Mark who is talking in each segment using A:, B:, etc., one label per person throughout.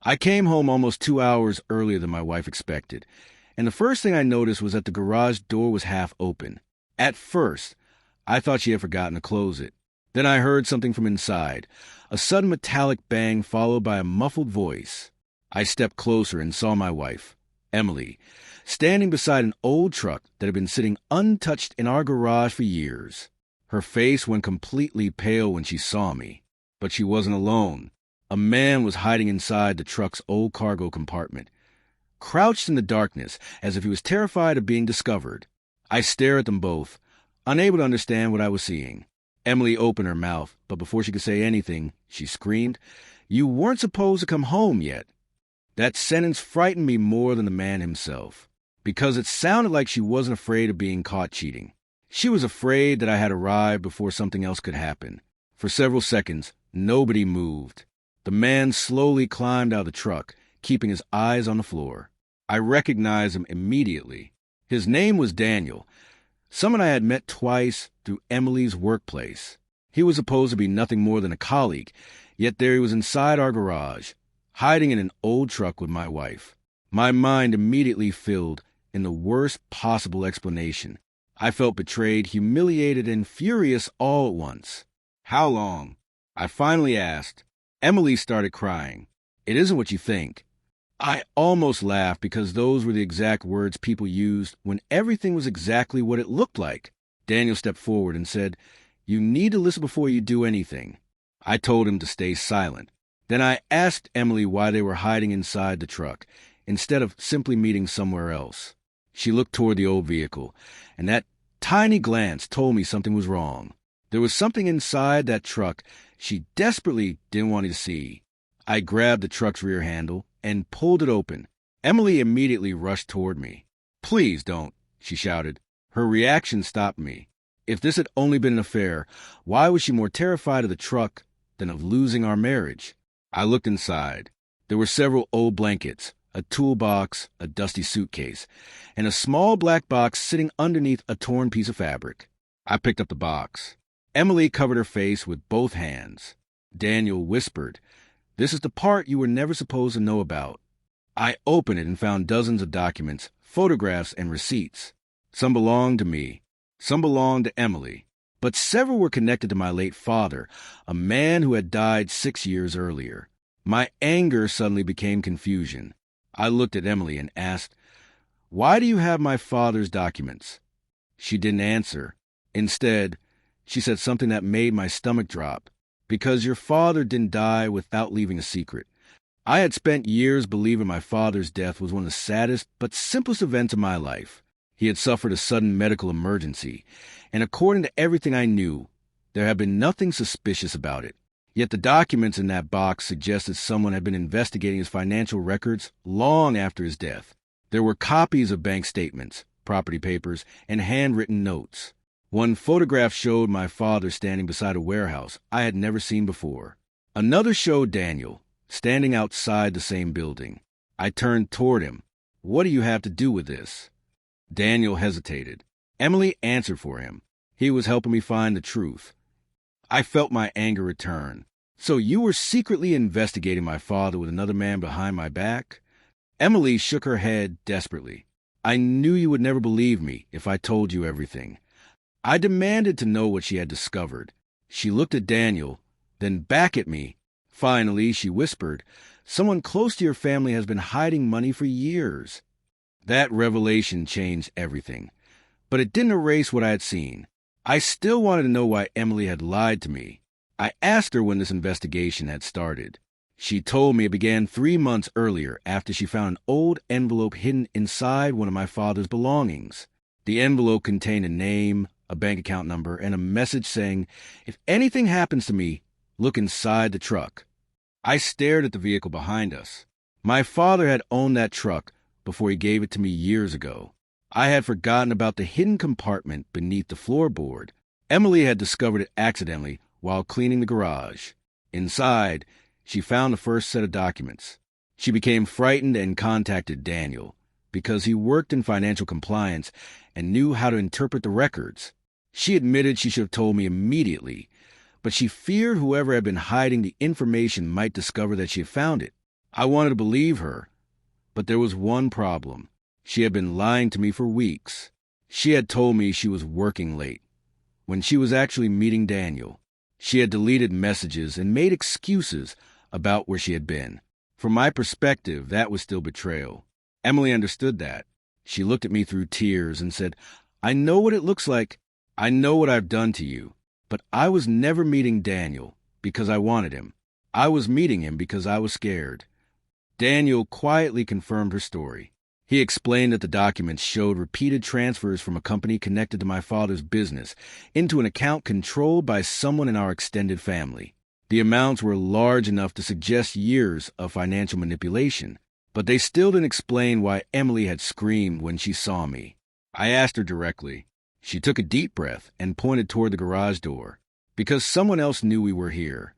A: I came home almost 2 hours earlier than my wife expected, and the first thing I noticed was that the garage door was half open. At first, I thought she had forgotten to close it. Then I heard something from inside, a sudden metallic bang followed by a muffled voice. I stepped closer and saw my wife, Emily, standing beside an old truck that had been sitting untouched in our garage for years. Her face went completely pale when she saw me, but she wasn't alone. A man was hiding inside the truck's old cargo compartment, crouched in the darkness as if he was terrified of being discovered. I stared at them both, unable to understand what I was seeing. Emily opened her mouth, but before she could say anything, she screamed, "You weren't supposed to come home yet." That sentence frightened me more than the man himself, because it sounded like she wasn't afraid of being caught cheating. She was afraid that I had arrived before something else could happen. For several seconds, nobody moved. The man slowly climbed out of the truck, keeping his eyes on the floor. I recognized him immediately. His name was Daniel, someone I had met twice through Emily's workplace. He was supposed to be nothing more than a colleague, yet there he was inside our garage, hiding in an old truck with my wife. My mind immediately filled in the worst possible explanation. I felt betrayed, humiliated, and furious all at once. "How long?" I finally asked. Emily started crying. "It isn't what you think." I almost laughed because those were the exact words people used when everything was exactly what it looked like. Daniel stepped forward and said, "You need to listen before you do anything." I told him to stay silent. Then I asked Emily why they were hiding inside the truck, instead of simply meeting somewhere else. She looked toward the old vehicle, and that tiny glance told me something was wrong. There was something inside that truck she desperately didn't want me to see. I grabbed the truck's rear handle and pulled it open. Emily immediately rushed toward me. "Please don't," she shouted. Her reaction stopped me. If this had only been an affair, why was she more terrified of the truck than of losing our marriage? I looked inside. There were several old blankets, a toolbox, a dusty suitcase, and a small black box sitting underneath a torn piece of fabric. I picked up the box. Emily covered her face with both hands. Daniel whispered, "This is the part you were never supposed to know about." I opened it and found dozens of documents, photographs, and receipts. Some belonged to me, some belonged to Emily, but several were connected to my late father, a man who had died 6 years earlier. My anger suddenly became confusion. I looked at Emily and asked, "Why do you have my father's documents?" She didn't answer. Instead, she said something that made my stomach drop. "Because your father didn't die without leaving a secret." I had spent years believing my father's death was one of the saddest but simplest events of my life. He had suffered a sudden medical emergency, and according to everything I knew, there had been nothing suspicious about it. Yet the documents in that box suggested someone had been investigating his financial records long after his death. There were copies of bank statements, property papers, and handwritten notes. One photograph showed my father standing beside a warehouse I had never seen before. Another showed Daniel, standing outside the same building. I turned toward him. "What do you have to do with this?" Daniel hesitated. Emily answered for him. He was helping me find the truth. I felt my anger return. "So you were secretly investigating my father with another man behind my back?" Emily shook her head desperately. "I knew you would never believe me if I told you everything." I demanded to know what she had discovered. She looked at Daniel, then back at me. Finally, she whispered, "Someone close to your family has been hiding money for years." That revelation changed everything, but it didn't erase what I had seen. I still wanted to know why Emily had lied to me. I asked her when this investigation had started. She told me it began 3 months earlier after she found an old envelope hidden inside one of my father's belongings. The envelope contained a name, a bank account number, and a message saying, "If anything happens to me, look inside the truck." I stared at the vehicle behind us. My father had owned that truck before he gave it to me years ago. I had forgotten about the hidden compartment beneath the floorboard. Emily had discovered it accidentally while cleaning the garage. Inside, she found the first set of documents. She became frightened and contacted Daniel, because he worked in financial compliance and knew how to interpret the records. She admitted she should have told me immediately, but she feared whoever had been hiding the information might discover that she had found it. I wanted to believe her, but there was one problem. She had been lying to me for weeks. She had told me she was working late, when she was actually meeting Daniel. She had deleted messages and made excuses about where she had been. From my perspective, that was still betrayal. Emily understood that. She looked at me through tears and said, "I know what it looks like. I know what I've done to you. But I was never meeting Daniel because I wanted him. I was meeting him because I was scared." Daniel quietly confirmed her story. He explained that the documents showed repeated transfers from a company connected to my father's business into an account controlled by someone in our extended family. The amounts were large enough to suggest years of financial manipulation, but they still didn't explain why Emily had screamed when she saw me. I asked her directly. She took a deep breath and pointed toward the garage door. Because someone else knew we were here.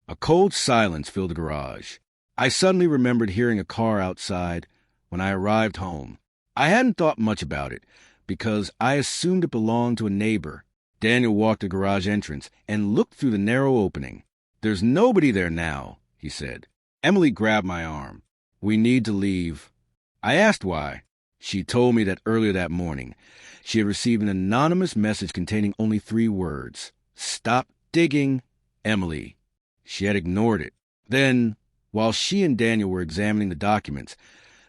A: A cold silence filled the garage. I suddenly remembered hearing a car outside when I arrived home. I hadn't thought much about it, because I assumed it belonged to a neighbor. Daniel walked to the garage entrance and looked through the narrow opening. "There's nobody there now," he said. Emily grabbed my arm. "We need to leave." I asked why. She told me that earlier that morning, she had received an anonymous message containing only 3 words. "Stop digging, Emily." She had ignored it. Then, while she and Daniel were examining the documents,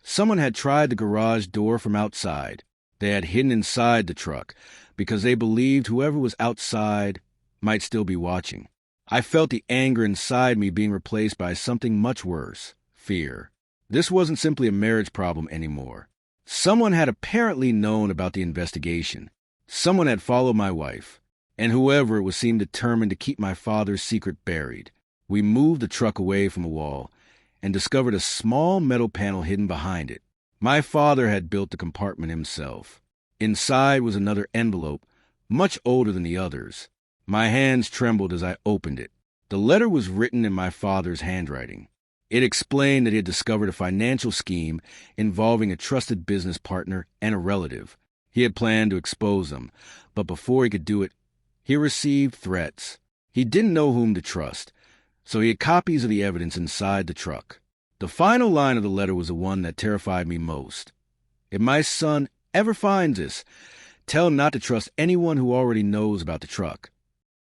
A: someone had tried the garage door from outside. They had hidden inside the truck because they believed whoever was outside might still be watching. I felt the anger inside me being replaced by something much worse, fear. This wasn't simply a marriage problem anymore. Someone had apparently known about the investigation. Someone had followed my wife, and whoever it was seemed determined to keep my father's secret buried. We moved the truck away from a wall and discovered a small metal panel hidden behind it. My father had built the compartment himself. Inside was another envelope, much older than the others. My hands trembled as I opened it. The letter was written in my father's handwriting. It explained that he had discovered a financial scheme involving a trusted business partner and a relative. He had planned to expose them, but before he could do it, he received threats. He didn't know whom to trust, so he had copies of the evidence inside the truck. The final line of the letter was the one that terrified me most. "If my son ever finds this, tell him not to trust anyone who already knows about the truck."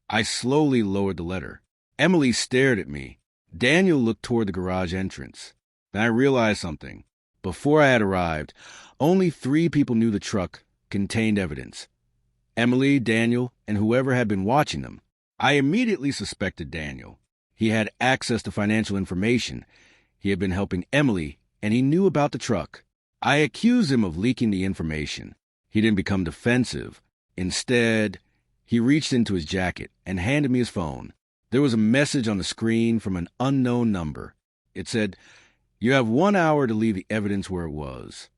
A: I slowly lowered the letter. Emily stared at me. Daniel looked toward the garage entrance. Then I realized something. Before I had arrived, only 3 people knew the truck contained evidence. Emily, Daniel, and whoever had been watching them. I immediately suspected Daniel. He had access to financial information. He had been helping Emily, and he knew about the truck. I accused him of leaking the information. He didn't become defensive. Instead, he reached into his jacket and handed me his phone. There was a message on the screen from an unknown number. It said, "You have 1 hour to leave the evidence where it was."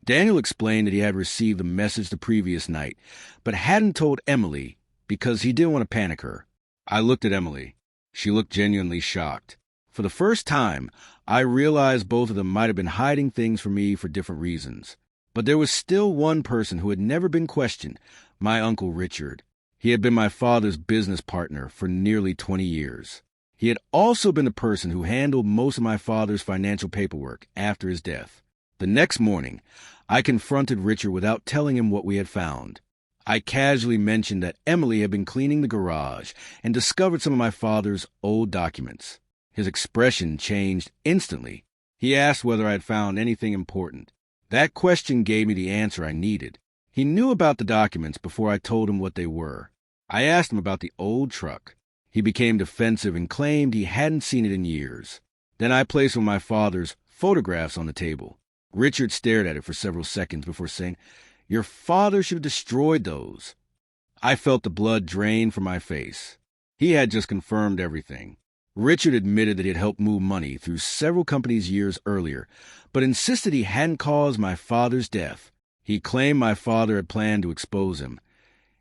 A: Daniel explained that he had received the message the previous night, but hadn't told Emily because he didn't want to panic her. I looked at Emily. She looked genuinely shocked. For the first time, I realized both of them might have been hiding things from me for different reasons. But there was still one person who had never been questioned, my Uncle Richard. He had been my father's business partner for nearly 20 years. He had also been the person who handled most of my father's financial paperwork after his death. The next morning, I confronted Richard without telling him what we had found. I casually mentioned that Emily had been cleaning the garage and discovered some of my father's old documents. His expression changed instantly. He asked whether I had found anything important. That question gave me the answer I needed. He knew about the documents before I told him what they were. I asked him about the old truck. He became defensive and claimed he hadn't seen it in years. Then I placed one of my father's photographs on the table. Richard stared at it for several seconds before saying, "Your father should have destroyed those." I felt the blood drain from my face. He had just confirmed everything. Richard admitted that he had helped move money through several companies years earlier, but insisted he hadn't caused my father's death. He claimed my father had planned to expose him,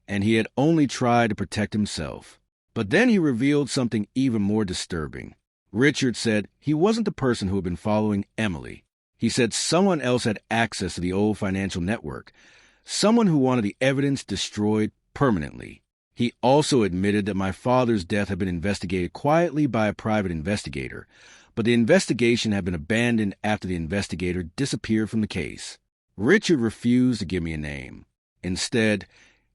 A: and he had only tried to protect himself. But then he revealed something even more disturbing. Richard said he wasn't the person who had been following Emily. He said someone else had access to the old financial network, someone who wanted the evidence destroyed permanently. He also admitted that my father's death had been investigated quietly by a private investigator, but the investigation had been abandoned after the investigator disappeared from the case. Richard refused to give me a name. Instead,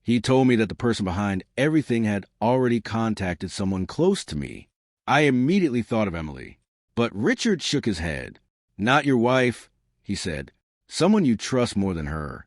A: he told me that the person behind everything had already contacted someone close to me. I immediately thought of Emily, but Richard shook his head. "Not your wife," he said. "Someone you trust more than her."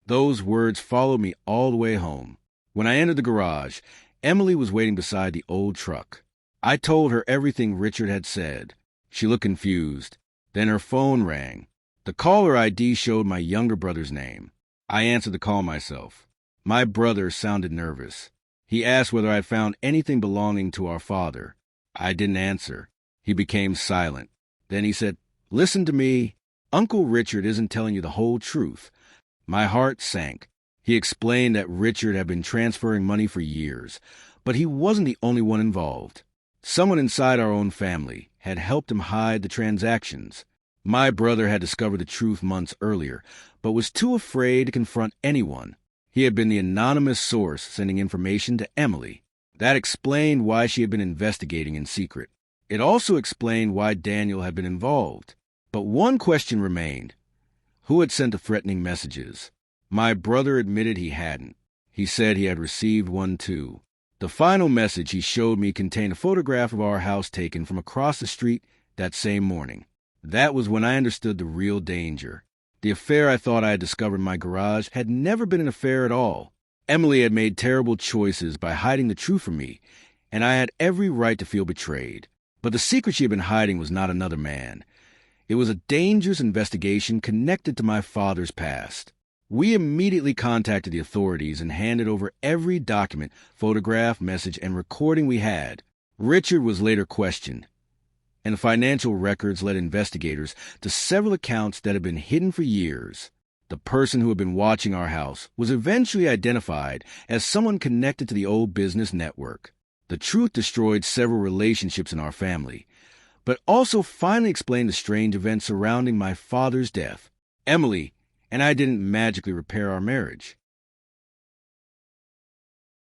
A: Those words followed me all the way home. When I entered the garage, Emily was waiting beside the old truck. I told her everything Richard had said. She looked confused. Then her phone rang. The caller ID showed my younger brother's name. I answered the call myself. My brother sounded nervous. He asked whether I had found anything belonging to our father. I didn't answer. He became silent. Then he said, "Listen to me. Uncle Richard isn't telling you the whole truth." My heart sank. He explained that Richard had been transferring money for years, but he wasn't the only one involved. Someone inside our own family had helped him hide the transactions. My brother had discovered the truth months earlier, but was too afraid to confront anyone. He had been the anonymous source sending information to Emily. That explained why she had been investigating in secret. It also explained why Daniel had been involved. But one question remained. Who had sent the threatening messages? My brother admitted he hadn't. He said he had received one too. The final message he showed me contained a photograph of our house taken from across the street that same morning. That was when I understood the real danger. The affair I thought I had discovered in my garage had never been an affair at all. Emily had made terrible choices by hiding the truth from me, and I had every right to feel betrayed. But the secret she had been hiding was not another man. It was a dangerous investigation connected to my father's past. We immediately contacted the authorities and handed over every document, photograph, message, and recording we had. Richard was later questioned, and the financial records led investigators to several accounts that had been hidden for years. The person who had been watching our house was eventually identified as someone connected to the old business network. The truth destroyed several relationships in our family, but also finally explained the strange events surrounding my father's death. Emily and I didn't magically repair our marriage.